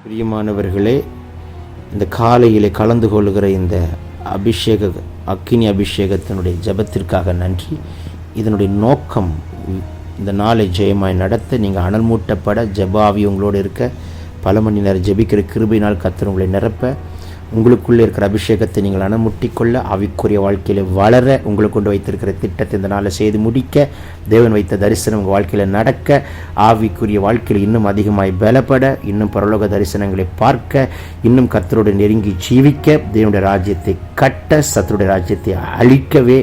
பிரியமானவர்களே, இந்த காலையிலே கலந்து கொள்கிற இந்த அக்கினி அபிஷேகத்தினுடைய ஜெபத்திற்காக நன்றி. இதனுடைய நோக்கம் இந்த நாளை ஜெயமாய் நடத்த, நீங்கள் அனல் மூட்டப்பட, ஜெபாவி உங்களோடு இருக்க, பல மணி நேரம் ஜெபிக்கிற கிருபையினால் கர்த்தர் உங்களை நிரப்ப, உங்களுக்குள்ளே இருக்கிற அபிஷேகத்தை நீங்கள் அனமுட்டிக்கொள்ள, ஆவிக்குரிய வாழ்க்கையில் வளர, உங்களுக்கு கொண்டு வைத்திருக்கிற திட்டத்தை இந்த நாளில் செய்து முடிக்க, தேவன் வைத்த தரிசனம் உங்கள் வாழ்க்கையில் நடக்க, ஆவிக்குரிய வாழ்க்கையில் இன்னும் அதிகமாய் பலப்பட, இன்னும் பரலோக தரிசனங்களை பார்க்க, இன்னும் கர்த்தரோடு நெருங்கி ஜீவிக்க, தேவனுடைய ராஜ்யத்தை கட்ட, சத்துருடைய ராஜ்யத்தை அழிக்கவே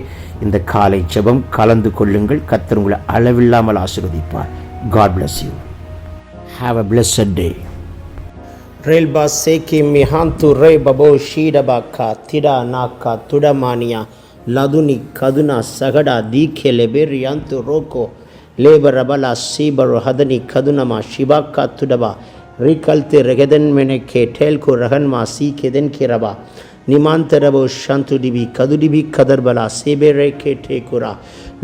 இந்த காலை ஜெபம் கலந்து கொள்ளுங்கள். கர்த்தர் உங்களை அளவில்லாமல் ஆசீர்வதிப்பார். God bless you. Have a blessed day. Relba seki mihantu re babo shidabaka tida naka tudamania laduni kaduna sagada dike leberiantu roko lebarabala sibaru hadani kadunama shibaka tudaba rikalte regeden meneke telko rahanma sikeden kiraba nimantarabo shantu dibi kadudibi kadarbala sebere ke tekura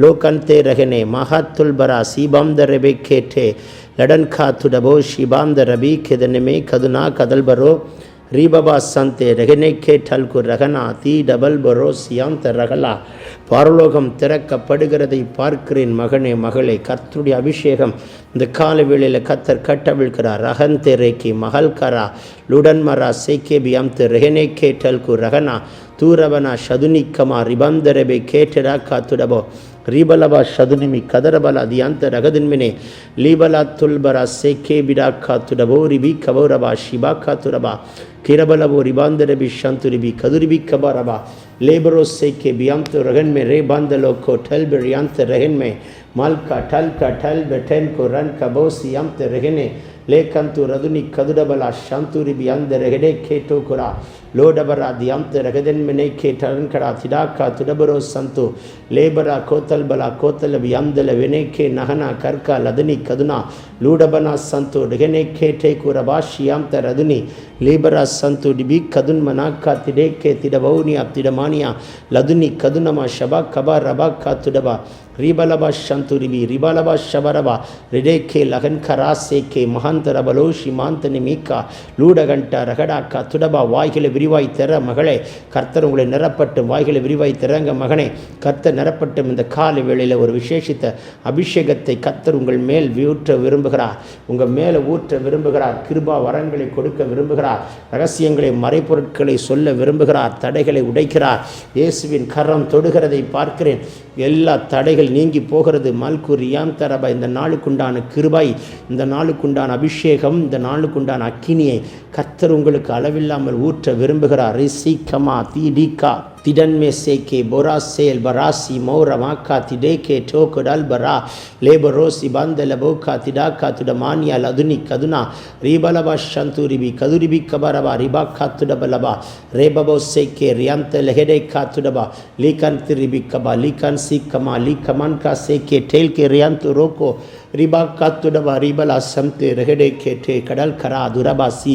lokante ragene mahatul bara sibamda rebeke te லடன் காத்துடபோ ஷிபாந்த ரபி கெதனமே கதுனா கதல் பரோ ரீபபா சந்தே ரகனே கேட்டல்கு ரகனா தீ double பரோ சியாந்த ரகலா. பரலோகம் திறக்கப்படுகிறதை பார்க்கிறேன் மகனே மகளே. கர்த்தருடைய அபிஷேகம் இந்த கால வேளையில் கர்த்தர் கட்டவிழ்கிறார். ரகந்தே ரேக்கி மகல்கரா லுடன்மரா சேக்கேபி அம்து ரகனே கேட்டல்கு ரகனா தூரவனா ஷதுனிக்கமா ரிபந்தரபே கேட்டரா காத்துடபோ ரீபலபா ஷதுனிமி கதரபலா தியாந்த ரகதின்மினே லீபலா துல்பரா சேக்கே பிடா காத்துடபோ ரிபி கபோரபா ஷிபா காத்துரபா கிரபலபோ ரிபாந்தரபி ஷந்துரிபி கதுரிபி கபரபா லேபரோ சேக்கே பியாந்து ரகன்மே ரே பாந்தலோகோ டல் பிரியாந்த ரகன்மே மால்கா டல்கா டல் பெட்டன் கோ ரன் கபோ சியாந்த ரகனே லேகந்து ரதுனி கதுடபலா ஷந்துரிபி அந்த ரகடே கேட்டோ குரா லோடபரா தியாந்த ரகதன்மெனே கேட்டரன் கடா திடாக்கா துடபரோ சந்து லேபரா கோத்தல்பலா கோத்தல வியாந்தல வெனேக்கே நகனா கர்கா லதுனி கதுனா லூடபனா சந்து டெகனேக்கே டேகுரபா ஷியாந்த ரதுனி லேபரா சந்து டிபி கதுன் மனாக்கா திடேக்கே திடபௌனியா திடமானியா லதுனி கதுனமா ஷபா கபா ரபா கா துடபா ரீபலபா ஷந்துரிபி ரிபலபா ஷபரபா ரிடேக்கே லகன் கராசேக்கே மகாந்தரபலோ ஷிமாந்தனி மீக்கா லூடகண்டா ரகடாக்கா துடபா வாய்களை விரிவாய் தர மகளே. கர்த்தர் உங்களை நிரப்பட்டும். வாய்களை விரிவாய் தரங்க மகனே. கர்த்தர் நிரப்பட்டும். இந்த கால வேளையில் ஒரு விசேஷித்த அபிஷேகத்தை கர்த்தர் உங்கள் மேல் ஊற்ற விரும்புகிறார். உங்கள் மேலே ஊற்ற விரும்புகிறார். கிருபா வரங்களை கொடுக்க விரும்புகிறார். ரகசியங்களை மறைப்பொருட்களை சொல்ல விரும்புகிறார். தடைகளை உடைக்கிறார். இயேசுவின் கரம் தொடுகிறதை பார்க்கிறேன். எல்லா தடைகள் நீங்கி போகிறது. மல்குரியாம் தரபா. இந்த நாளுக்குண்டான கிருபை, இந்த நாளுக்குண்டான அபிஷேகம், இந்த நாளுக்குண்டான அக்கினியை கர்த்தர் உங்களுக்கு அளவில்லாமல் ஊற்ற விரும்புகிறார். ரிசிகமா தீடிகா திடன்மே சேக்கே பொரா சேல் பராசி மௌரமாக்கா திடேக்கே டோகுடல் பரா லேபரோசி பாந்தல போக்கா திடாக்கா துடமானியா லதுனி கதுனா ரீபலபா ஷந்துரிபி கதுரிபி கபரபா ரிபாக்கா துடபலபா ரேபபோ சேக்கே ரியாந்த லெஹெடே காத்துடபா லீகன் திரிபி கபா லீகன் சீக்கமா லீகமன் கா சேக்கே டேல்கே ரியாந்து ரோக்கோ ரிபா காத்துடபா ரிபலா சம்தே ரெஹெடே கேட்டே கடல் கரா துரபாசி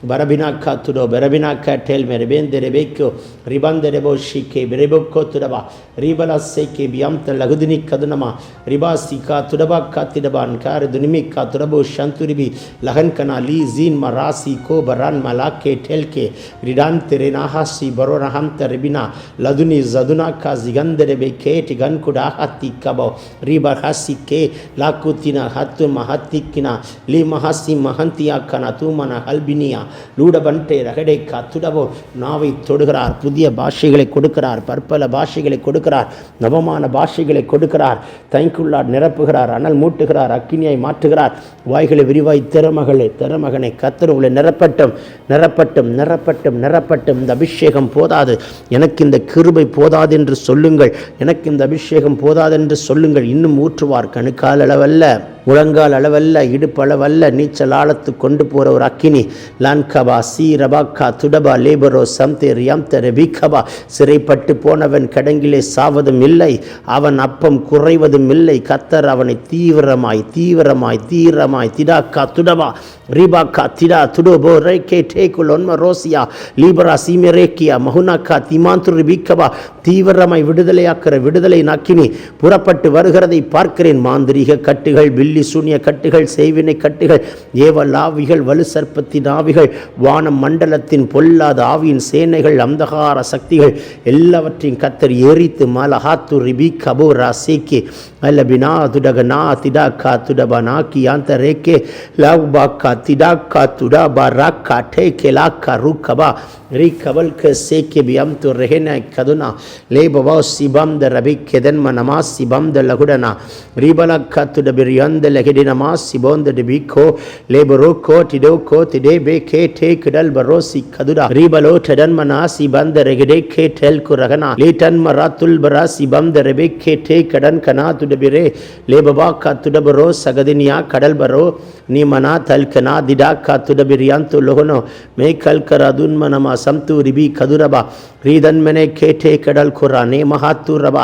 பரபினா காத்துடோ பரபினா கேட்டேல் மெரபேந்த ரெபேக்கோ ரிபந்த ரெபோ ஷிக்கே பெரெபோக்கோ துடபா ரிபலா சேக்கே பியாம்த லகுதினி கதுனமா ரிபா சிகா துடபா காத்திடபான் கார் துனிமி கா துடபோ ஷந்துரிபி லகன் கனா லீ ஜீன் மராசி கோ பரான் மலாக்கே டேல்கே ரிடான் தெரே நாஹாசி பரோ ரஹம்த ரெபினா லதுனி ஜதுனா கா ஜிகந்த ரெபே கே டிகன் குடா ஹத்தி கபோ ரிபா ஹாசி கே லாக்குத்தினா ஹத்து மஹத்திக்கினா லீ மஹாசி மஹந்தியா கனா தூமனா ஹல்பினியா லூடபன்டே ரகடே காத்துடவோ. நாவை தொடுகிறார். புதிய பாஷைகளை கொடுக்கிறார். பற்பல பாஷைகளை கொடுக்கிறார். நவமான பாஷைகளை கொடுக்கிறார். தைக்குள்ளார் நிரப்புகிறார். அனல் மூட்டுகிறார். அக்கினியாய் மாற்றுகிறார். வாய்களை விரிவாய் திறமகளே திறமகனை. கர்த்தர் உங்களை நிரப்பட்டும் நிரப்பட்டும் நிரப்பட்டும் நிரப்பட்டும். இந்த அபிஷேகம் போதாது, எனக்கு இந்த கிருபை போதாது என்று சொல்லுங்கள். எனக்கு இந்த அபிஷேகம் போதாது என்று சொல்லுங்கள். இன்னும் ஊற்றுவார். கணுக்கால் அளவல்ல, முழங்கால் அளவல்ல, இடுப்பு அளவல்ல, நீச்சல் ஆழத்து கொண்டு போகிற ஒரு அக்கினி. லான்கபா சீரபாக்கா துடபா லேபரோ சம்தே ரியாம்த ரெபிகபா. சிறைப்பட்டு போனவன் கடங்கிலே சாவதும் இல்லை, அவன் அப்பம் குறைவதும் இல்லை. கர்த்தர் அவனை தீவிரமாய் தீவிரமாய் தீவிரமாய் திடாக்கா துடபா ரிபாக்கா திடா துடோபோ ரேக்கே டேகுல் ஒன்ம ரோசியா லீபரா சீமெரேக்கியா மகுனாக்கா திமாந்து ரிபிகபா. தீவிரமாய் விடுதலையாக்கிற விடுதலை நாக்கினி புறப்பட்டு வருகிறதை பார்க்கிறேன். மாந்திரீக கட்டுகள், பில்லி பில்லி சூனிய கட்டுகள், செய்வினை கட்டுகள், ஏவலாவிகள், வலு சர்ப்பத்தின் ஆவிகள், வான மண்டலத்தின் பொல்லாத ஆவியின் சேனைகள், அந்தகார சக்திகள் எல்லாவற்றையும் கத்தர் எரித்து மலஹாத்து ரிபி கபோரா சேக்கே அல்லபினா துடகனா திடாக்கா துடபனாக்கி யாந்த ரேக்கே லாபாக்கா திடாக்கா துடாபா ராக்கா டேக்கே லாக்கா ரூக்கபா ரீகவல் க சேக்கே பியம் து ரெஹெனா கதுனா லேபவா சிபம் த ரபி கெதன்ம நமா சிபம் த லகுடனா ரீபலக்கா துடபிரியந்த லகெடினமா சிபோந்த டிபிகோ லேபரோக்கோ டிடோக்கோ திடேபே கே டே கிடல் பரோசி கதுடா ரீபலோ டடன்மனா சிபந்த ரெகடே கே டெல் குரகனா லேட்டன் மராத்துல் பரா சிபம் த ரெபே கே டே கடன் கனா துடபிரே லேபபா கா துடபரோ சகதினியா கடல் பரோ நீ மனா தல்கனா திடா கா துடபிரியாந்து லோகனோ மே கல்கரா துன்மனமா சம்து ரிபி கதுரபா ரீதன்மனே கேட்டே கடல் குரா நே மகாத்து ரபா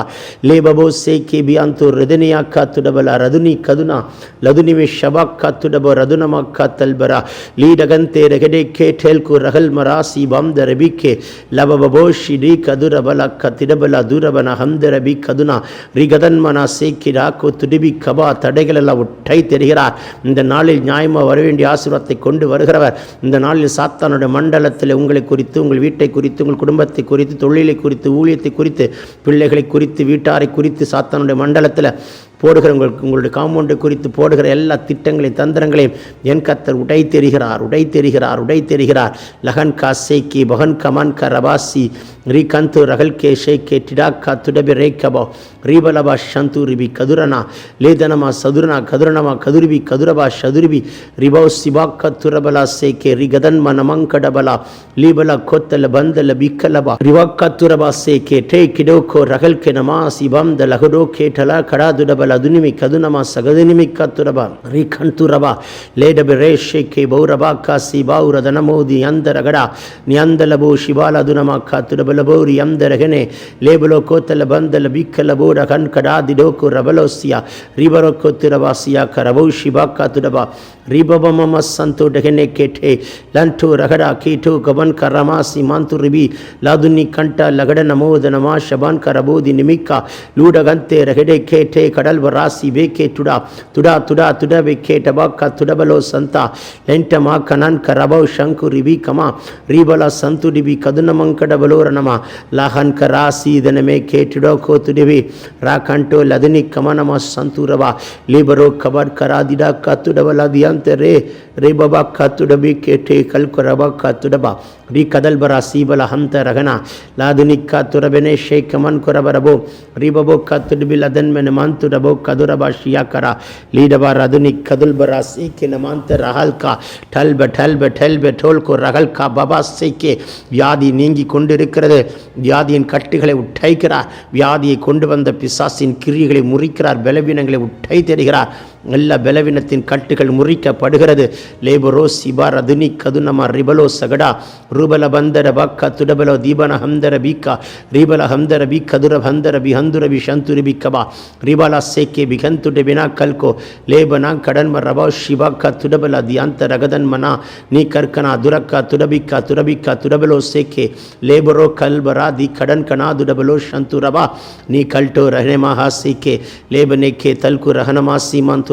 லேபபோ சே கே பியாந்து ரிதனியா கா துடபல ரதுனி கதுனா லதுனி மே ஷபா கா துடபோ ரதுனமா கா தல்பரா லீடகந்தே ரகடே கேட்டேல் கு ரகல் மரா சிபம் த ரபி கே லபபோ ஷிடி கதுரபல கா திடபல துரபன ஹம்த ரபி கதுனா ரிகதன்மனா சேக்கிரா கோ துடிபி கபா தடைகள் எல்லாம் ஒட்டை தெரிகிறார். இந்த நாளில் நியாயமாக வர வேண்டிய ஆசீர்வாதத்தை கொண்டு வருகிறவர். இந்த நாளில் சாத்தானுடைய மண்டலத்தில் உங்களை குறித்து, உங்கள் வீட்டை குறித்து, உங்கள் குடும்பத்தை குறித்து, தொழிலை குறித்து, ஊழியத்தை குறித்து, பிள்ளைகளை குறித்து, வீட்டாரை குறித்து சாத்தானுடைய மண்டலத்தில் போடுகிற உங்களுடைய காம்பவுண்டை குறித்து போடுகிற எல்லா திட்டங்களையும் தந்திரங்களையும் என் கத்தர் உடை தெரிகிறார். லகன் கா சேக்கி பகன் கமன் க ரபாசி ரீகந்து ரகல் கே ஷேக்கே டிடா கா துடபி ரேக்கபோ ரீபலபா ஷந்து ரிபி கதுரனா லேதனமா சதுரனா கதுரணமா கதுரிபி கதுரபா ஷதுரிபி ரிபோ சிபாக்க துரபலா சேக்கே ரிகதன்ம நமங்கடபலா லீபலா கொத்தல பந்தல பிக்கலபா ரிவாக்க துரபா சேக்கே டே கிடோக்கோ ரகல் கே நமா சிபம் த லகடோ கேட்டலா கடா துடபலா துனிமி கதுனமா சகதினிமி கத்துரபா ரீகந்துரபா லேடபி ரேஷேக்கே பௌரபா கா சிபாவுர தனமோதி அந்தரகடா நியந்தலபோ சிபால துனமா காத்துடபலபோரி அந்தரகனே லேபலோ கோத்தல பந்தல பிக்கலபோ ரகன் கடா திடோக்கு ரபலோசியா ரிபரோ கொத்துரபாசியா கரபோ சிபா காத்துடபா ரிபபமம சந்து டகனே கேட்டே லன்ட்டு ரகடா கீட்டு கபன் கரமாசி மாந்து ரிபி லாதுனி கண்டா லகட நமோதனமா ஷபான் கரபோதி நிமிக்கா லூடகந்தே ரகடே கேட்டே கடல் ராசி வேக்கே துடா துடா துடா துடபே கேட்டபா கா துடபலோ சந்தா லென்டமா கனன் கரபோ ஷங்கு ரிபி கமா ரீபலா சந்து டிபி கதுனமங்கடபலோ ரணமா லாஹன் கராசி இதனமே கேட்டுடோ கோ துடிபி ராகண்டோ லதுனி கமனமா சந்துரபா லிபரோ கபர் கராதிடா கா துடபலா தியாந்தரே ரேபபா கா துடபி கேட்டே கல்குரபா கா துடபா ரி கதல் பரா சீபல ஹந்த ரகனா லாதுனி கா துரபெனே ஷேக்கமன் குரபரபோ ரிபபோ கா துடிபி லதன்மென மாந்துடபோ கதுரபா ஷியாக்கரா லீடபா ரதுனி கதுல் பரா சீக்கே நமாந்த ரஹல் கா டல்ப டோல்கோ ரகல் கா பபா சீக்கே வியாதி நீங்கி கொண்டிருக்கிறது. வியாதியின் கட்டுகளை உட்டைக்கிறார். வியாதியை கொண்டு வந்த பிசாசின் கிரியைகளை முறிக்கிறார். பலவீனங்களை உட்டை தெரிகிறார். எல்லா பலவீனத்தின் கட்டுகள் முறிக்கப்படுகிறது. லேபரோ சிபா ரதுனி கதுனமா ரிபலோ சகடா ரூபல பந்தர பக்கா துடபலோ தீபன ஹம்தர பீக்கா ரிபல ஹம்தர பி கதுர ஹந்தர பி ஹந்துர பி சந்துரி பிக்கபா ரிபலா சேக்கே பிகந்துட பினா கல்கோ லேபனா கடன்ம ரபா ஷிபாக்கா துடபலா தியாந்த ரகதன் மனா நீ கர்கனா துரக்கா துடபிக்கா துடபலோ சேக்கே லேபரோ கல்பரா தி கடன் கனா துடபலோ சந்துரபா நீ கல்டோ ரஹனமா சேக்கே லேபனேக்கே தல்கு ரஹனமா சீமாந்து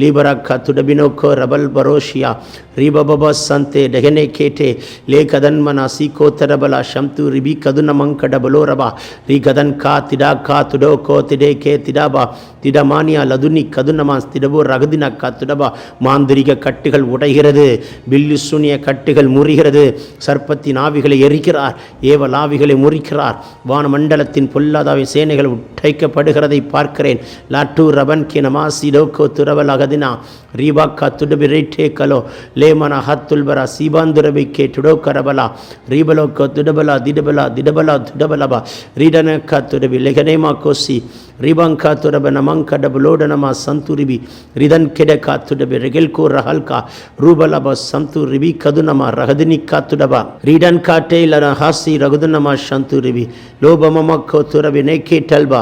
லிபரா கா துடபினோக்கோ ரபல் பரோஷியா ரிபபப சந்தே டெகனே கேட்டே லே கதன் மனா சீகோ தரபலா ஷம்து ரிபி கதுனமங்கடபலோ ரபா ரி கதன் கா திடா கா துடோக்கோ திடே கே திடாபா திடமானியா லதுனி கதுனமா திடபோ ரகதினா கா துடபா மாந்திரிக கட்டுகள் உடைகிறது. பில்லி சூனிய கட்டுகள் முறிகிறது. சர்ப்பத்தின் ஆவிகளை எரிக்கிறார். ஏவல் ஆவிகளை முறிக்கிறார். வானமண்டலத்தின் பொல்லாதாவை சேனைகள் உடைக்கப்படுகிறதை பார்க்கிறேன். Lot ரபன் K நமா சிடோக்கோ துரவல் அகதினா ரீபாக்கா துடபி ரேட்டே கலோ லேமனா ஹத்துல்பரா சீபாந்துரபி K துடோக்கரபலா ரீபலோக்கோ துடபலா திடபலா துடபலபா ரீடனக்கா துடபி லெகனேமா Kosi ரிபங்கா துரப நமங்கடபலோடனமா சந்துரிபி Ridhan கெடக்கா துடபி ரெகெல்கோ ரஹல்கா ரூபலபா சந்துரிபி கதுனமா ரகதினிக்கா துடபா ரீடன் காட்டே லன ஹாசி ரகுதுனமா சந்துரிபி லோபமமக்கோ துரபி நேக்கே டல்பா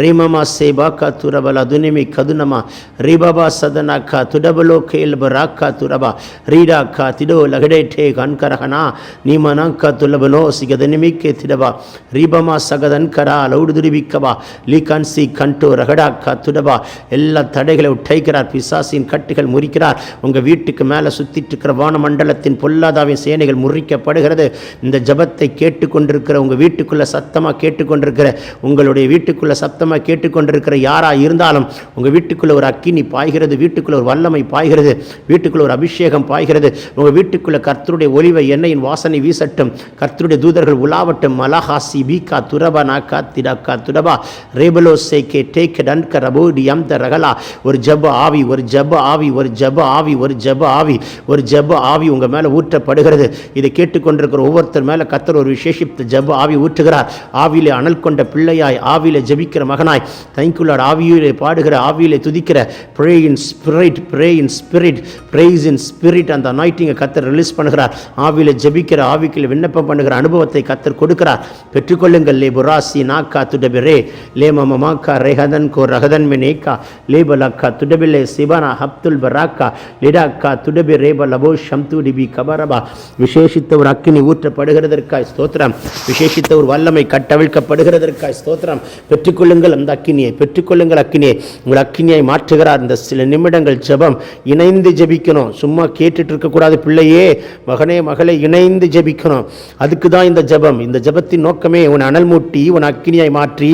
ரீமமா சேபாக்கா துரபலா துனிமி கதுனமா ரிபபா சதனாக்கா துடபலோ கேல்பராக்கா துரபா ரீடாக்கா திடோ லகடே டே கன்கரஹனா நீமனாக்கா துலபனோ சிகதனிமிக்கே திடபா ரிபமா சகதன் கரா லௌடுதுரிபிக்கபா லீகான் லன்சி கண்டோ ரகடாக்கா துடபா எல்லா தடைகளை உடைக்கிறார். பிசாசின் கட்டுகள் முறிக்கிறார். உங்கள் வீட்டுக்கு மேலே சுற்றிட்டு இருக்கிற வானமண்டலத்தின் பொல்லாதாவின் சேனைகள் முறிக்கப்படுகிறது. இந்த ஜபத்தை கேட்டுக்கொண்டிருக்கிற உங்கள் வீட்டுக்குள்ளே சத்தமாக கேட்டுக்கொண்டிருக்கிற உங்களுடைய வீட்டுக்குள்ளே சத்தமாக கேட்டுக்கொண்டிருக்கிற யாராக இருந்தாலும் உங்கள் வீட்டுக்குள்ளே ஒரு அக்கினி பாய்கிறது, வீட்டுக்குள்ளே ஒரு வல்லமை பாய்கிறது, வீட்டுக்குள்ளே ஒரு அபிஷேகம் பாய்கிறது. உங்கள் வீட்டுக்குள்ளே கர்த்தருடைய ஒலிவை எண்ணெயின் வாசனை வீசட்டும். கர்த்தருடைய தூதர்கள் உலாவட்டும். மலஹாசி பீகா துரபா நாக்கா திடாக்கா துடபா ரேபலோ சேகே டேக் டன்க ரபோடி யம்த ரகலா. ஒரு ஜப ஆவி, ஒரு ஜப ஆவி, ஒரு ஜப ஆவி, ஒரு ஜப ஆவி, ஒரு ஜப ஆவி உங்கள் மேலே ஊற்றப்படுகிறது. இதை கேட்டுக்கொண்டிருக்கிற ஒவ்வொருத்தர் மேலே கர்த்தர் ஒரு விசேஷித்த ஜப ஆவி ஊற்றுகிறார். ஆவியிலே அனல் கொண்ட பிள்ளையாய், ஆவியிலே ஜபிக்கிற மகனாய், தேங்க்யூலார்ட், ஆவியிலே பாடுகிற, ஆவியிலே துதிக்கிற, pray in spirit, pray in spirit, praise in spirit. அந்த அனாயிட்டிங்கை கர்த்தர் ரிலீஸ் பண்ணுகிறார். ஆவியிலே ஜபிக்கிற, ஆவிக்குள்ள விண்ணப்பம் பண்ணுகிற அனுபவத்தை கர்த்தர் கொடுக்கிறார். பெற்றுக்கொள்ளுங்கள். லே புராசி நாக்கா துடபிரே லே மமமாக்கா ரேஹதன் கோ ரகதன் மெனேக்கா லேபலக்கா துடபிலே சிபனா ஹப்துல் பராக்கா லிடாக்கா துடபி ரேப லபோ ஷம்து டிபி கபரபா. விசேஷித்த ஒரு அக்கினி ஊற்றப்படுகிறதற்காய் ஸ்தோத்திரம். விசேஷித்த ஒரு வல்லமை கட்டவிழ்க்கப்படுகிறதற்காய் ஸ்தோத்திரம். பெற்றுக்கொள்ளுங்கள் அந்த அக்கினியை, பெற்றுக்கொள்ளுங்கள் அக்கினியை. உங்கள் அக்கினியை மாற்றுகிறார். இந்த சில நிமிடங்கள் ஜெபம் இணைந்து ஜெபிக்கணும். சும்மா கேட்டுட்டு இருக்கக்கூடாது. பிள்ளையே, மகனே, மகளே, இணைந்து ஜெபிக்கணும். அதுக்கு தான் இந்த ஜெபம். இந்த ஜெபத்தின் நோக்கமே உன்னை அனல் மூட்டி, உன் அக்கினியை மாற்றி,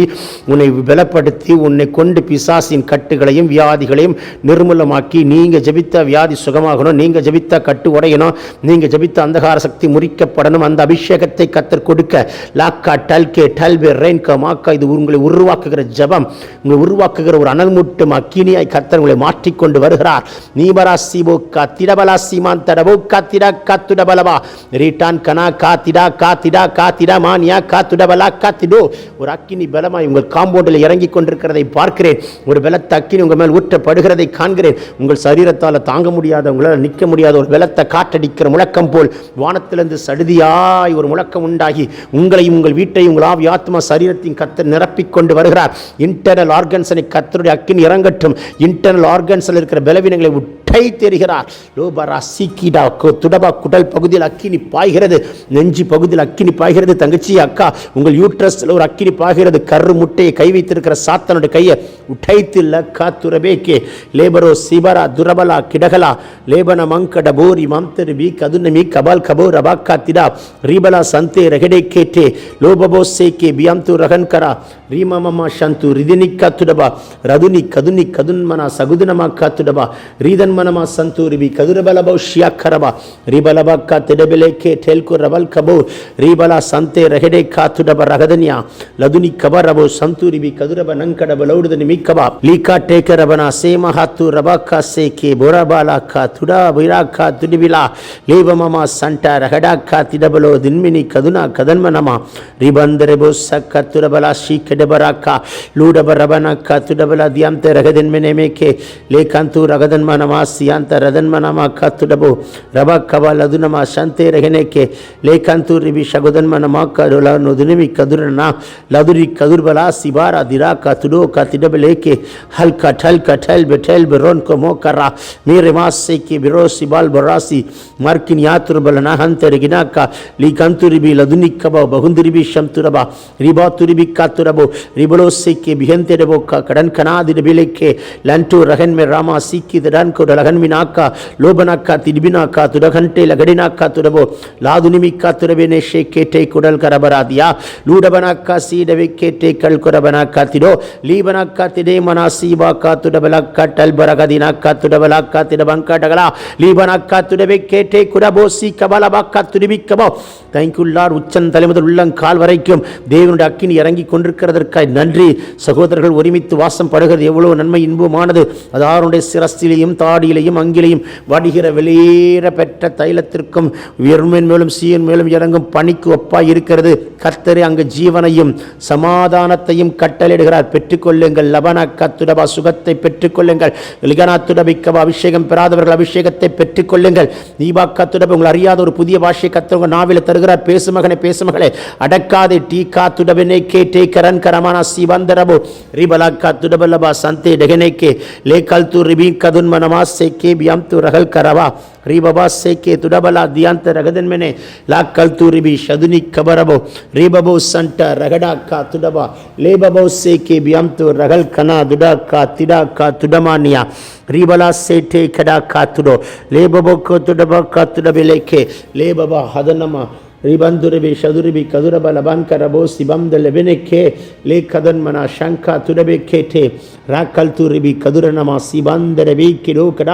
உன்னை பலப்படுத்தி, உன்னை கொண்டு பிசாசின் கட்டுகளையும் வியாதிகளையும் நிர்மூலமாக்கி, நீங்க ஜெபித்த வியாதி சுகமாகணும், நீங்க ஜெபித்த கட்டு உடையணும், நீங்க ஜெபித்த அந்தகார சக்தி முறிக்கப்படணும். அந்த அபிஷேகத்தை கர்த்தர் கொடுக்க லாக்கா டல்கே டல்பே ரெயின்கா மாக்கா. இது உங்களை உருவாக்குகிற ஜெபம், உங்களை உருவாக்குகிற ஒரு அனல் மூட்டும் அக்கினியாய் கர்த்தர் உங்களை மாற்றிக்கொண்டு வருகிறார். நீபரா சிபோ காத்திடபலா சீமான் தடபோ காத்திடா காத்துடபலவா ரீட்டான் கனா காத்திடா காத்திடா காத்திடா மானியா காத்துடபலா காத்திடோ. ஒரு அக்கினி பலமாய் உங்கள் காம்பவுண்டில் இறங்கி கொண்டிருக்கிறதை பார்க்கிறேன். ஒரு பலத்த அக்கினி உங்கள் மேல் ஊற்றப்படுகிறதை காண்கிறேன். உங்கள் சரீரத்தால் தாங்க முடியாத, உங்களால் நிற்க முடியாத ஒரு பலத்த காற்றடிக்கிற முழக்கம் போல் வானத்திலிருந்து சடுதியாய் ஒரு முழக்கம் உண்டாகி உங்களையும் உங்கள் வீட்டையும் உங்கள் ஆவி ஆத்மா சரீரத்தின் கர்த்தர் நிரப்பிக் கொண்டு வருகிறார். இன்டர்னல் ஆர்கன்ஸை கர்த்தருடைய அக்கினி இறங்கட்டும். இன்டர்னல் ஆர்கன்ஸில் இருக்கிற பலவீனங்களை உட்டை தெரிகிறார். லோபரா சீக்கிடா துடபா குடல் பகுதியில் அக்கினி பாய்கிறது, நெஞ்சு பகுதியில் அக்கினி பாய்கிறது. தங்கச்சி, அக்கா, உங்கள் யூட்ரஸில் ஒரு அக்கினி பாய்கிறது. கரு முட்டையை கை வைத்திருக்கிற சாத்தனுடைய கையை உடைத்து லக்கா துரபேக்கே லேபரோ சிபரா துரபலா கிடகலா லேபன மங்கட போரி மம்தர் பி கதுனமி கபால் கபோ ரபாக்கா திடா ரீபலா சந்தே ரகடே கேட்டே லோபபோ சேக்கே பியாம்து ரகன்கரா ரீமமமா சந்து ரிதினிக்கா துடபா ரதுனி கதுனி கதுன்மனா சகுதுனமா காத்துடபா ரீதன்மனமா சந்து ரிபி கதுரபலபோ ஷியாக்கரபா ரீபலபாக்கா திடபிலேக்கே டெல்கு ரபல் கபோ ரீபலா சந்தே ரகடே காத்துடபா ரகதன்யா லதுனி கபரபோ சந்து ரிபி கதுரப நங்கடப லௌடுதனி மிக்கபா லீகா டேக்கரபனா சேமஹாத்து ரபாக்கா சேக்கே போரபாலாக்கா துடா பிராக்கா துடிபிலா லேபமமா சண்டா ரகடாக்கா திடபலோ தின்மினி கதுனா கதன்மனமா ரிபந்தரபோ சக்க துடபலா ஷீக்கடபராக்கா லூடபரபனக்கா துடபலா தியாம்த ரகதன்மனேமேக்கே லேகாந்து ரகதன்மனமா சியாந்த ரதன்மனமா காத்துடபோ ரபாக்கபா லதுனமா சந்தே ரகனேக்கே லேகாந்து ரிபி சகுதன்மனமா கருலா நுதுனிமி கதுரனா லதுரி கதுர்பலா சிபாரா திராக்கா துடோ கா திடபலேக்கே ஹல்கா டல்கா டல் பெட்டல் பெரோன் கோ மோக்கரா மீரே மாசே கே பிரோ சிபால் பராசி மார்க்கின் யாத்துர்பலனா ஹந்தரிகினாக்கா லீகந்துரிபி லதுனிக்கபா பகுந்திரிபி ஷம்துரபா ரிபா துரிபி காத்துரபோ ரிபலோ சேக்கே பிஹந்தெடபோ கா கடன் கனாதிடபிலேக்கே லன்டு ரகன் மே ராமா சீக்கி தடான் கோ லகன் மினாக்கா லோபனாக்கா திடிபினாக்கா துடகண்டே லகடினாக்கா துரபோ லாதுனிமி காத்துரபேனே ஷேக்கே டே குடல் கரபராதியா லூடபனாக்கா சீடவே கேட்டே கல் குரபனாக்கா திடோ லீபனாக்கா திடே மனா சீபாக்கா துடபலாக்கா டல் பரகதினாக்கா துடபலாக்கா திடபங்கா டகலா லீபனாக்கா துடவே கேட்டே குடபோ சி கபலபாக்கா துடிபிக்கபோ. Thank you Lord. உச்சன் தலைமுதல் உள்ளங்கால் வரைக்கும் தேவனுடைய அக்கினி இறங்கி கொண்டிருக்கிறதற்காய் நன்றி. சகோதரர்கள் ஒருமித்து வாசம் படுகிறது எவ்வளவு நன்மை இன்பமானது. அதாருடைய சிரஸ்திலையும் தாடியிலையும் அங்கிலையும் வடிகிற வெளியேற பெற்ற தைலத்திற்கும் உயர்மேன் மேலும் சீயன் மேலும் இறங்கும் பணிக்கு ஒப்பாய் இருக்கிறது. கர்த்தரே அங்கு ஜீவனையும் சமாதானத்தையும் கட்டளையிடுகிறார். பெற்றுக்கொள்ளுங்கள். லபனாக்கா துடபா சுகத்தை பெற்றுக்கொள்ளுங்கள். லிகனா துடபிக்கபா அபிஷேகம் பெறாதவர்கள் அபிஷேகத்தை பெற்றுக்கொள்ளுங்கள். நீபாக்கா துடப உங்கள் அறியாத ஒரு புதிய பாஷை கர்த்தர் நாவில் தருகிறார். பேசு மகனே, பேசு மகளே, அடக்காதே. டீகா துடபினே கேட்டே கரன் கரமானா சிவந்தரபோ ரிபலாக்கா துடபலபா சந்தே டெகனேக்கே லேகல் து ரிபி கதுன்மனமா seke biamtu rahal karava ribaba seke tudabala dianta ragadanmene la kaltu ribi shaduni kabarabo ribabo santa ragada ka tudaba lebabo seke biamtu rahal kana duda ka tida ka tudamania ribala sete kada ka tudo lebabo ko tudaba ka tudabeleke lebaba hadanama ರಿಬಂದುರಿಬಿ ಶದುರಿಬಿ ಕದುರಬ ಲಬಾಂಕರಬೋ ಸಿಬಂದ ಲೆಬೆನೆಕ್ಕೆ ಲೇ ಕದನ್ಮನ ಶಂಕ ತುರಬೆ ಕೇಟೆ ರಾಕಲ್ತುರಿಬಿ ಕದುರನಮ ಸಿಬಂದರಬಿ ಕಿಡೋ ಕಡ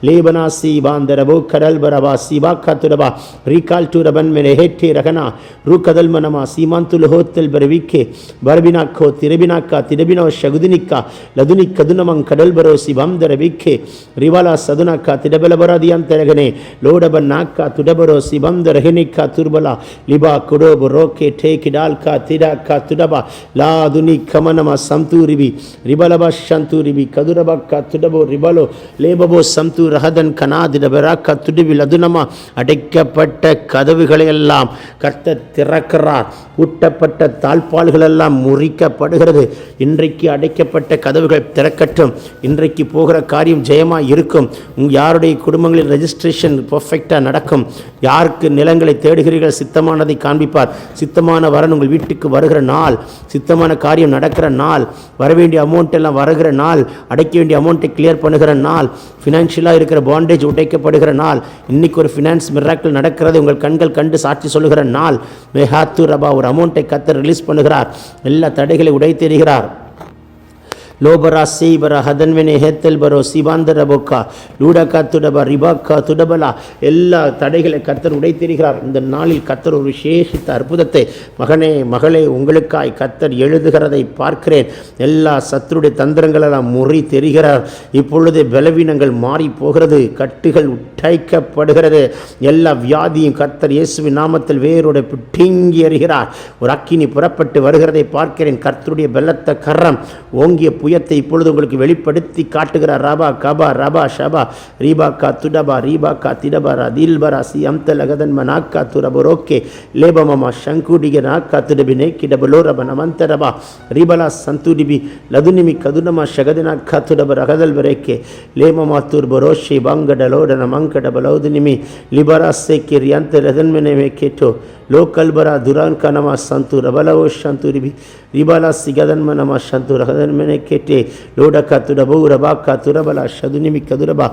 ಲೇಬನ ಸಿಬಾಂದರಬೋ ಕಡಲ್ ಬರಬ ಸಿಬಾಕ ತುರಬ ರಿಕಾಲ್ಟುರಬನ್ ಮೆನೆ ಹೆಟ್ಟೆ ರಗನ ರು ಕದಲ್ಮನಮ ಸೀಮಾಂತುಲು ಹೋತ್ತಲ್ ಬರವಿಕ್ಕೆ ಬರಬಿನಾಕ್ಕೋ ತಿರಬಿನಾಕ್ಕ ತಿರಬಿನೋ ಶಗುದಿನಿಕ್ಕ ಲದುನಿ ಕದುನಮಂ ಕಡಲ್ ಬರೋ ಸಿಬಂದರಬಿಕ್ಕೆ ರಿವಲ ಸದುನಕ್ಕ ತಿಡಬಲ ಬರದಿಯಂತರಗನೆ ಲೋಡಬನ್ನಾಕ್ಕ ತುಡಬರೋ ಸಿಬಂದರಗನಿಕ್ಕ ತುರ್ಬಲ ಲಿಬಾ ಕುಡೋಬು ರೋಕೆ ಟೇಕಿ ಡಾಲ್ಕಾ ತಿಡಾಕ ತುಡಬ ಲಾದುನಿ ಕಮನಮ ಸಂತೂರಿಬಿ ರಿಬಲಬ ಶಂತೂರಿಬಿ ಕದುರಬಕ್ಕ ತುಡಬೋ ರಿಬಲೋ லேபபோ சம்து ரஹதன் கனாதிடபராக்க துடுவில் அதுனம அடைக்கப்பட்ட கதவுகளையெல்லாம் கர்த்தர் திறக்கிறார். ஊட்டப்பட்ட தாழ்பால்களெல்லாம் முறிக்கப்படுகிறது. இன்றைக்கு அடைக்கப்பட்ட கதவுகள் திறக்கட்டும். இன்றைக்கு போகிற காரியம் ஜெயமாக இருக்கும். யாருடைய குடும்பங்களில் ரெஜிஸ்ட்ரேஷன் பர்ஃபெக்டாக நடக்கும். யாருக்கு நிலங்களை தேடுகிறீர்கள் சித்தமானதை காண்பிப்பார். சித்தமான வரன் உங்கள் வீட்டுக்கு வருகிற நாள், சித்தமான காரியம் நடக்கிற நாள், வரவேண்டிய அமௌண்ட் எல்லாம் வருகிற நாள், அடைக்க வேண்டிய அமௌண்ட்டை கிளியர் பண்ணுகிற நாள், ஃபினான்ஷியலாக இருக்கிற பாண்டேஜ் உடைக்கப்படுகிற நாள், இன்னைக்கு ஒரு ஃபினான்ஸ் மிராக்கிள் நடக்கிறது உங்கள் கண்கள் கண்டு சாட்சி சொல்லுகிற நாள். மேஹாத்து ரபா ஒரு அமௌண்ட்டை கத்தர் ரிலீஸ் பண்ணுகிறார். எல்லா தடைகளை உடைத்தெறிகிறார். லோபரா சீபரா ஹதன்வெனே ஹேத்தல் பரோ சிபாந்தர பொக்கா லூடக்கா துடபா ரிபாக்கா துடபலா எல்லா தடைகளை கத்தர் உடைத்தெறிகிறார். இந்த நாளில் கத்தர் ஒரு விசேஷித்த அற்புதத்தை மகனே மகளே உங்களுக்காய் கத்தர் எழுதுகிறதை பார்க்கிறேன். எல்லா சத்துருடைய தந்திரங்களெல்லாம் முறி தெரிகிறார். இப்பொழுது பலவீனங்கள் மாறி போகிறது. கட்டுகள் உடைக்கப்படுகிறது. எல்லா வியாதியும் கத்தர் இயேசுவின் நாமத்தில் வேரோடு பிடுங்கி எறிகிறார். ஒரு அக்கினி புறப்பட்டு வருகிறதை பார்க்கிறேன். கர்த்தருடைய பலத்த கரம் ஓங்கிய புயத்தை இப்பொழுது உங்களுக்கு வெளிப்படுத்தி காட்டுகிறார். ரபா கபா ரபா ஷபா ரீபா கா துடபா ரீபா கா திடபரா தில்பரா சி அம்தல் அகதன்ம நாக்கா துரபரோக்கே லேபமமா சங்குடிக நாக்கா துடபினே கிடபலோரப நமந்தரபா ரீபலா சந்துடிபி லதுனிமி கதுனமா ஷகதினா கா துடபர் அகதல் வரேக்கே லேமமா துர்பரோஷி பங்கடலோட நமங்கடபலோதுனிமி லிபரா சேக்கி ரியாந்த லதன்மனே கேட்டோ லோக்கல்பரா துரான் கனமா சந்து ரபலவோ சந்துரிபி ரிபாலா சிகதன்மனமா சந்து ரகதன்மனே கேட்டே லோடக்கா துடபோ ரபாக்கா துரபலா சதுனிமி கதுரபா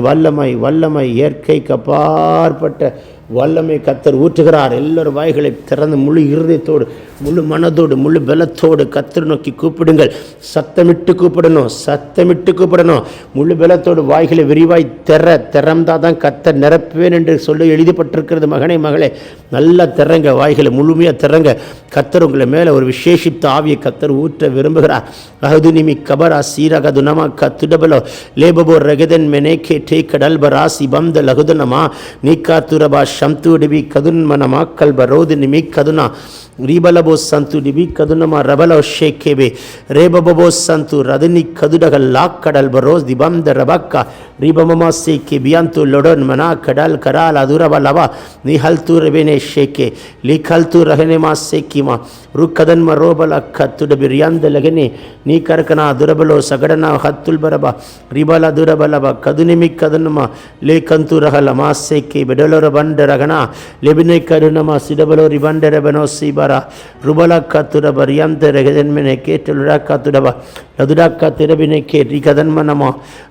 வல்லமை வல்லமை இயற்கைக்கு அப்பாற்பட்ட வல்லமை கத்தர் ஊற்றுகிறார். எல்லோரும் வாய்களை திறந்து முழு இருதயத்தோடு முழு மனதோடு முழு பலத்தோடு கத்தர் நோக்கி கூப்பிடுங்கள். சத்தமிட்டு கூப்பிடணும், சத்தமிட்டு கூப்பிடணும். முழு பலத்தோடு வாய்களை விரிவாய் திறந்தாதான் கத்தர் நிரப்புவேன் என்று சொல்லி எழுதப்பட்டிருக்கிறது. மகனே மகளே நல்லா திறங்க, வாய்களை முழுமையாக திறங்க. கத்தர் உங்களை மேலே ஒரு விசேஷித்த ஆவியை கத்தர் ஊற்ற விரும்புகிறார். அஹதுனிமி கபரா சீரக துனமா கத்துடபலோ லேபபோ ரகதன் மெனேகே டே கடல் பராசி பந்த லகுதனமா நீக்கா துரபா சம்து டிபி கதுன்மனமா கல்பரோது நிமி கதுனா ரீபலபோ சந்து டிபி கதுனமா ரபலோ ஷேக்கேபே ரேபபோ சந்து ரதுனி கதுடகல் லாக்கடல் பரோஸ் திபந்த ரபக்கா ரீபமமா சேக்கே பியாந்து லொடன் மனா கடல் கரால் அதுரபலவா நிஹல்து ரபேனே ஷேக்கே லிகல்து ரஹனேமா சேக்கிமா ருக்கதன்ம ரோபல கத்துட பிரியாந்த லகனே நீ கரக்கனா துரபலோ சகடனா ஹத்துல் பரபா ரிபல துரபலபா கதுனிமி கதுனமா லே கந்து ரஹலமா சேக்கே பெடலோர பண்ட ரகனா லெபினை கருணமா சிடபலோ ரிபண்ட ரபனோ சீபரா ருபலக்கா துரப ரியாந்த ரகதன்மனே கேட்டலுடாக்கா துடபா லதுடாக்கா திரபினை கே ரிகதன்மனமா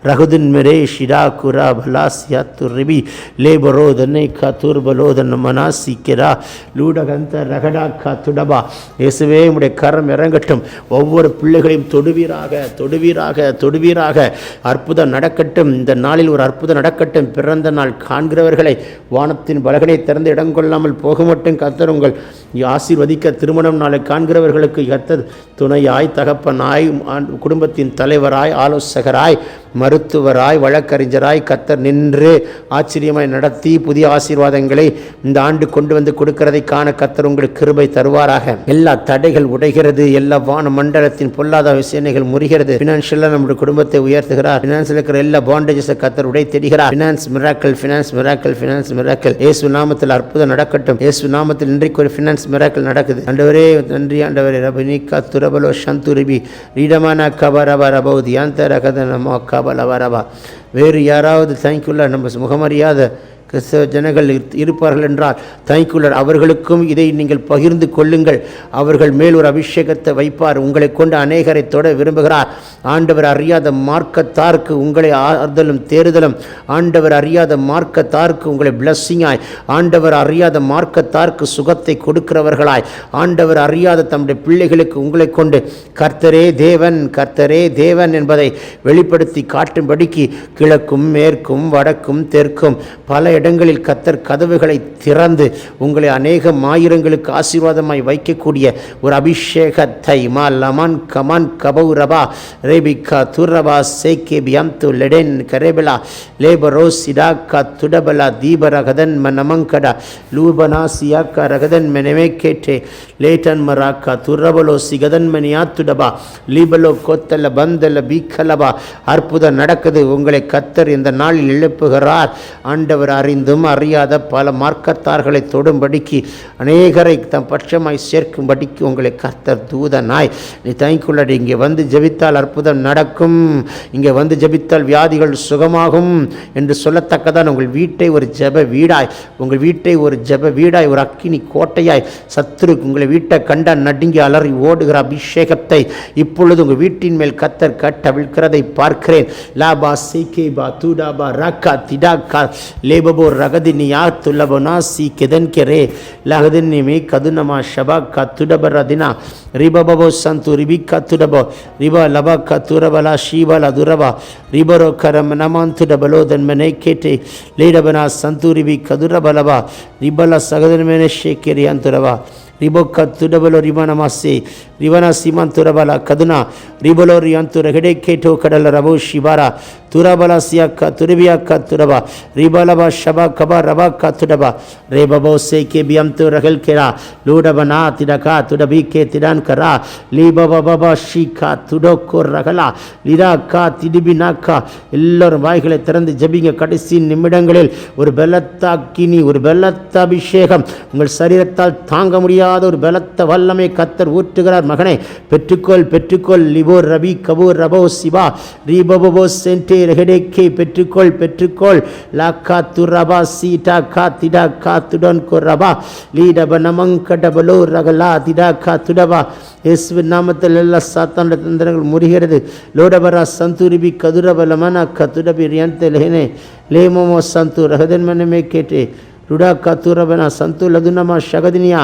ரகுதின் மெரே ஷிடா குரா பலாசியா துரிபி லேபரோ தன்னை கா துர்பலோதன் மனாசிக்கிறா லூடகந்த ரகடாக்கா துடபா. இயேசுவே உம்முடைய கரம் இறங்கட்டும். ஒவ்வொரு பிள்ளைகளையும் தொடுவீராக தொடுவீராக தொடுவீராக. அற்புதம் நடக்கட்டும். இந்த நாளில் ஒரு அற்புதம் நடக்கட்டும். பிறந்த நாள் காண்கிறவர்களை வானத்தின் பலகனை திறந்து இடம் கொள்ளாமல் போக மட்டும் கர்த்தர் உங்கள் ஆசீர்வதிக்க. திருமணம் நாளை காண்கிறவர்களுக்கு கர்த்தர் துணையாய் தகப்பனாய் குடும்பத்தின் தலைவராய் ஆலோசகராய் மருத்துவராய் வழக்கறிஞராய் கர்த்தர் நின்று ஆச்சரியமாய் நடத்தி புதிய ஆசீர்வாதங்களை இந்த ஆண்டு கொண்டு வந்து கொடுக்கிறதை காண கர்த்தர் உங்களுக்கு கிருபை தருவாராக. எல்லா தடைகள் உடைகிறது. எல்லா வான மண்டலத்தின் பொல்லாத விஷயங்கள் முறிகிறது. பினான்சியலாக நம்முடைய குடும்பத்தை உயர்த்துகிறார். பினான்சியல் இருக்கிற எல்லா பாண்டேஜஸை கர்த்தர் உடைத்தெறிகிறார். Finance miracle finance miracle finance miracle. இயேசு நாமத்தில் அற்புதம் நடக்கட்டும். இயேசு நாமத்தில் இன்றைக்கு ஒரு ஃபினான்ஸ் மிராக்கிள் நடக்குது. ஆண்டவரே நன்றி ஆண்டவரே. ரபனிகா துரபலோ சந்துரிபி ரீடமானா கபரப ரபௌதி அந்த ரகதனமோ கபலவரபா வேறு யாராவது தேங்க்யூலர் நம்ம முகமறியாத கிறிஸ்தவ ஜனங்கள் இருப்பார்கள் என்றால் தேங்க்யூலர் அவர்களுக்கும் இதை நீங்கள் பகிர்ந்து கொள்ளுங்கள். அவர்கள் மேல் ஒரு அபிஷேகத்தை வைப்பார். உங்களை கொண்டு அநேகரை தொட விரும்புகிறார். ஆண்டவர் அறியாத மார்க்கத்தாருக்கு உங்களை ஆறுதலும் தேறுதலும், ஆண்டவர் அறியாத மார்க்கத்தாருக்கு உங்களை பிளஸ்ஸிங்காய், ஆண்டவர் அறியாத மார்க்கத்தாருக்கு சுகத்தை கொடுக்கிறவர்களாய், ஆண்டவர் அறியாத தம்முடைய பிள்ளைகளுக்கு உங்களை கொண்டு கர்த்தரே தேவன் கர்த்தரே தேவன் என்பதை வெளிப்படுத்தி காட்டும்படிக்கு கிழக்கும் மேற்கும் வடக்கும் தெற்கும் பல இடங்களில் கர்த்தர் கதவுகளை திறந்து உங்களை அநேக ஆயிரங்களுக்கு ஆசீர்வாதமாய் வைக்கக்கூடிய ஒரு அபிஷேகத்தை மா லமன் கமன் கபௌரபா ரேபிகா துரபா சேகே பியம்து லெடென் கரேபலா லேபரோ சிடாக்கா துடபலா தீபரகதன் மனமங்கடா லூபனா சியாக்கா ரகதன் மெனமே கேட்டே லேட்டன் மராக்கா துரபலோ சிகதன் மணியா துடபா லீபலோ கோத்தல பந்தல பீக்கலபா. அற்புதம் நடக்குது. உங்களை கர்த்தர் இந்த நாளில் எழுப்புகிறார். ஆண்டவர் அறிந்தும் அறியாத பல மார்க்கத்தார்களை தொடும்படிக்கு அநேகரை தம் பட்சமாய் சேர்க்கும்படிக்கு உங்களை கர்த்தர் தூதனாய் நீ தேங்க்யூலர். இங்கே வந்து ஜெபித்தால் அற்புதம் நடக்கும், இங்கே வந்து ஜெபித்தால் வியாதிகள் சுகமாகும் என்று சொல்லத்தக்கதான் உங்கள் வீட்டை ஒரு ஜெப வீடாய், உங்கள் வீட்டை ஒரு ஜெப வீடாய், ஒரு அக்கினி கோட்டையாய் சத்துரு உங்களை வீட்டை கண்ட நடுங்கி அலறி ஓடுகிற அபிஷேகத்தை இப்பொழுது உங்கள் வீட்டின் மேல் கர்த்தர் கட்டவிழ்கிறதை பார்க்கிறேன். லாபா சீகேபா தூடாபா ராக்கா திடாக்கா லேபபோ ரகதினியா துல்லபனா சி கெதன் கெரே லகதினிமி கதுனமா ஷபா கத்துடபரதினா ரிபபோ சந்து ரிபிகா துடபோ ரிபா லபா கத்துரபலா ஷீபலா துரபா ரிபரோ கரம் நமாந்துடபலோ தன்மனை கேட்டே லேடபனா சந்து ரிபி கதுரபலபா ரிபலா சகதன்மனை ஷேக்கேரியாந்துரபா ரிபோக்கா துடபலோ ரிபனமாசே ரிவனா சீமான் துரபலா கதுனா ரிபலோ ரியாந்துர ஹெடே கேட்டோ கடல ரபோ ஷிபாரா துரபலா சியாக்கா துரபியாக்கா துரபா ரிபலபா ஷபா கபா ரபா கா துடபா ரேபபோ சேகே பியம்து ரகல் கேரா லூடபனா திடகா துடபி கே திடான் கரா லீபபபா ஷீகா துடோக்கோ ரகலா லிராக்கா திடிபினாக்கா. எல்லோரும் வாய்களை திறந்து ஜபிங்க. கடைசி நிமிடங்களில் ஒரு பலத்தாக்கினி, ஒரு பலத்த அபிஷேகம் உங்கள் சரீரத்தால் தாங்க முடியாத ஒரு பலத்த வல்லமை கர்த்தர் ஊற்றுகிறார். மகனே பெற்றுக்கொள் பெற்றுக்கொள். லிபோர் ரபி கபூர் ரபோ சிவா ரீபபோ சென்டே ரெஹடேக்கே பெற்றுக்கொள் பெற்றுக்கொள். லாக்கா துரபா சீடா கா திடா கா துடன் கொரபா லீடப நமங்கடபலோ ரகலா திடா கா துடபா. இயேசுவின் நாமத்தில் எல்லா சாத்தானுடைய தந்திரங்கள் முறிகிறது. லோடபரா சந்துரிபி கதுரபலமனா கதுடபி ரியந்தே லெஹனே லேமோமோ சந்து ரகதன்மனமே கேட்டே ருடா காத்துரபனா சந்து லதுனமா ஷகதினியா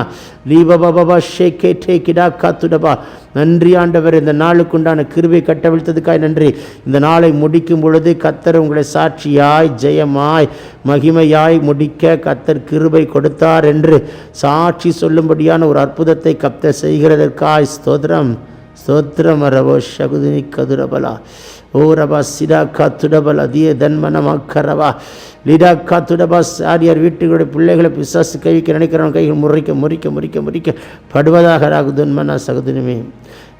லீபபபா ஷேகே டே கிடா காத்துடபா. நன்றி ஆண்டவர், இந்த நாளுக்குண்டான கிருபை கட்டவிழ்த்ததுக்காய் நன்றி. இந்த நாளை முடிக்கும் பொழுது கர்த்தர் உங்களை சாட்சியாய் ஜெயமாய் மகிமையாய் முடிக்க கர்த்தர் கிருபை கொடுத்தார் என்று சாட்சி சொல்லும்படியான ஒரு அற்புதத்தை கர்த்தர் செய்கிறதற்காய் ஸ்தோத்திரம் ஸ்தோத்திரம். ரபோ ஷகுதினி கதுரபலா ஓ ரபா சிடா காத்துடபலா திய தன்மனமாக்கரவா லிடா காத்துடபா. சாரியார் வீட்டுகளுடைய பிள்ளைகளை பிசாசு கைவிக்க நினைக்கிறவன் கைகள் முறிக்க முறிக்க முறிக்க முறிக்க படுவதாக ராகுதுன்மனா சகுதுனுமே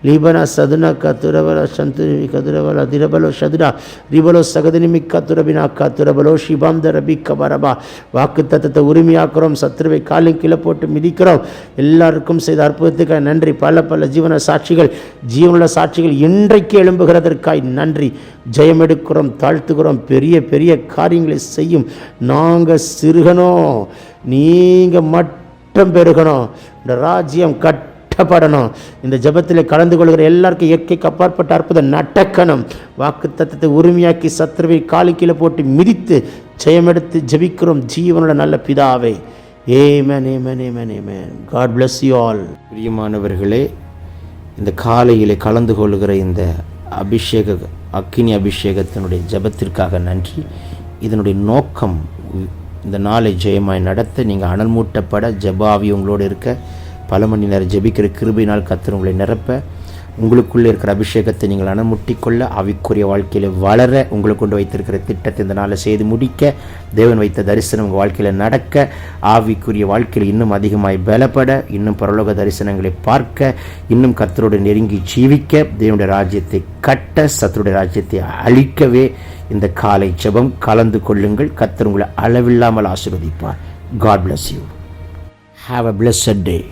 லீபனா சதுனா கத்துரபல சந்துரிமி கதுரபல திரபலோ சதுரா ரிபலோ சகதினிமி கத்துரபினா கத்துரபலோ ஷிபாந்த ரபி கபரபா. வாக்கு தத்தத்தை உரிமையாக்குறோம். சத்துருவை காலின் கீழே போட்டு மிதிக்கிறோம். எல்லாருக்கும் செய்த அற்புதத்துக்காய் நன்றி. பல பல ஜீவன சாட்சிகள், ஜீவனுள்ள சாட்சிகள் இன்றைக்கு எழும்புகிறதற்காய் நன்றி. ஜெயம் எடுக்கிறோம், தாழ்த்துகிறோம். பெரிய பெரிய காரியங்களை செய்யும். நாங்கள் சிறுகணும், நீங்கள் மட்டும் பெருகணும். இந்த ராஜ்யம் கட்டப்படணும். இந்த ஜெபத்தில் கலந்து கொள்கிற எல்லாருக்கும் இயற்கைக்கு அப்பாற்பட்ட அற்புதம் நடக்கணும். வாக்கு தத்தத்தை உரிமையாக்கி சத்துருவை காலு கீழே போட்டு மிதித்து ஜெயமெடுத்து ஜெபிக்கிறோம் ஜீவனோட நல்ல பிதாவே. Amen amen amen amen. God bless you all. பிரியமானவர்களே, இந்த காலையிலே கலந்து கொள்கிற இந்த அக்கினி அபிஷேகத்தினுடைய ஜெபத்திற்காக நன்றி. இதனுடைய நோக்கம் இந்த நாளை ஜெயமாய் நடத்த, நீங்கள் அனல் மூட்டப்பட, ஜெபாவி உங்களோடு இருக்க, பல மணி நேரம் ஜெபிக்கிற கிருபையினால் கர்த்தர் உங்களை நிரப்ப, உங்களுக்குள்ளே இருக்கிற அபிஷேகத்தை நீங்கள் அனமுட்டிக்கொள்ள, ஆவிக்குரிய வாழ்க்கையில் வளர, உங்களை கொண்டு வைத்திருக்கிற திட்டத்தை இந்த நாளை செய்து முடிக்க, தேவன் வைத்த தரிசனம் உங்கள் வாழ்க்கையில் நடக்க, ஆவிக்குரிய வாழ்க்கையில் இன்னும் அதிகமாய் பலப்பட, இன்னும் பரலோக தரிசனங்களை பார்க்க, இன்னும் கர்த்தரோடு நெருங்கி ஜீவிக்க, தேவனுடைய ராஜ்யத்தை கட்ட, சத்துருடைய ராஜ்யத்தை அழிக்கவே இந்த காலை ஜெபம் கலந்து கொள்ளுங்கள். கர்த்தர் உங்களை அளவில்லாமல் ஆசீர்வதிப்பார். God bless you. Have a blessed day.